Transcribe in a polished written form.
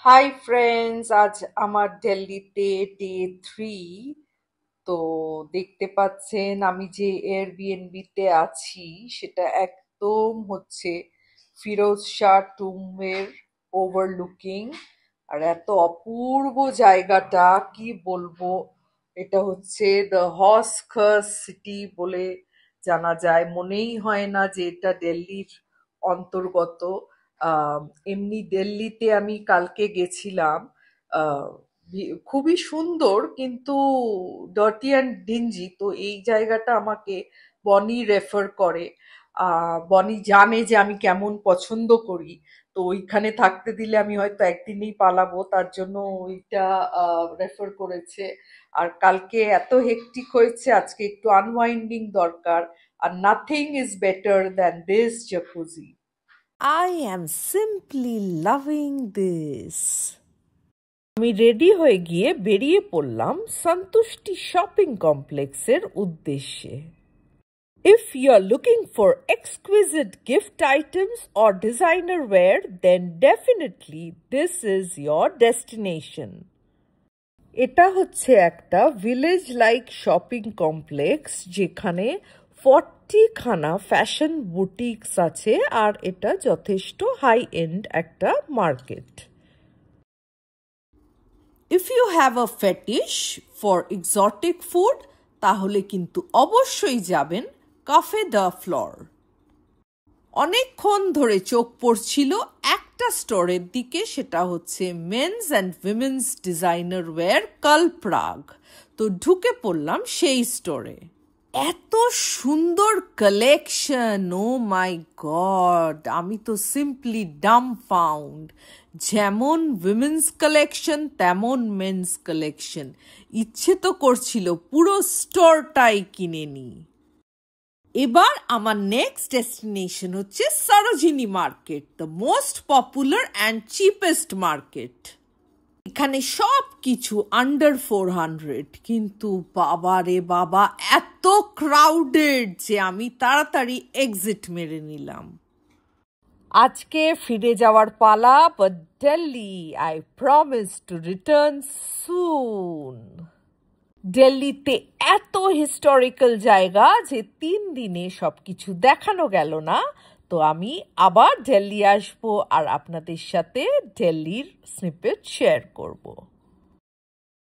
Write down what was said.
Hi friends, আজ আমার দিল্লিতে ডে 3। তো দেখতে পাচ্ছেন আমি যে এয়ারবিএনবিতে আছি সেটা একদম হচ্ছে ফিরোজ শাহ টুম্বের ওভারলুকিং। আর এত অপূর্ব জায়গাটা কি বলবো। এটা হচ্ছে দ্য হর্স খার্স সিটি বলে জানা যায়, মনেই হয় না যে এটা দিল্লির অন্তর্গত। আহ এমনি দিল্লিতে আমি কালকে গেছিলাম। আহ খুবই সুন্দর কিন্তু ডার্টি অ্যান্ড ডিঞ্জি। তো এই জায়গাটা আমাকে বনি রেফার করে। বনি জানে যে আমি কেমন পছন্দ করি। তো ওইখানে থাকতে দিলে আমি হয়তো একদিনেই পালাবো, তার জন্য ওইটা রেফার করেছে। আর কালকে এত হেক্টিক হয়েছে, আজকে একটু আনওয়াইন্ডিং দরকার। আর nothing is better than this jacuzzi. I am simply loving this. আমি রেডি হয়ে গিয়ে বেরিয়ে পড়লাম সন্তুষ্টি শপিং কমপ্লেক্সের উদ্দেশ্যে। If you're looking for exquisite gift items or designer wear, then definitely this is your destination. এটা হচ্ছে একটা ভিলেজ লাইক শপিং কমপ্লেক্স যেখানে 40 খানা ফ্যাশন বুটিকস আছে, আর এটা যথেষ্ট হাই এন্ড একটা market. If you have a fetish for exotic food তাহলে কিন্তু অবশ্যই যাবেন কাফে দ্য ফ্লোর। অনেকক্ষণ ধরে চোখ পড়ছিল একটা স্টোরের দিকে, সেটা হচ্ছে men's and women's designer wear কালপ্রাগ। তো ঢুকে পড়লাম সেই স্টোরে। এত সুন্দর কালেকশন, ও মাই গড, আমি তো সিম্পলি ডাম্বফাউন্ড। যেমন উইমেন্স কালেকশন তেমন মেন্স কালেকশন। ইচ্ছে তো করছিল পুরো স্টোরটাই কিনে নিই। এবার আমার নেক্সট ডেস্টিনেশন হচ্ছে Sarojini market, the most popular and cheapest market. এখানে সব কিছু আন্ডার 400, কিন্তু বাবা রে বাবা এত ক্রাউডেড যে আমি তাড়াতাড়ি এক্সিট মেরে নিলাম। আজকে ফিরে যাওয়ার পালা, but Delhi I promise to return soon. দিল্লিতে এত হিস্টোরিক্যাল জায়গা যে 3 দিনে সবকিছু দেখানো গেল না। তো আমি আবার দিল্লি আসবো আর আপনাদের সাথে দিল্লির স্নিপেট শেয়ার করব।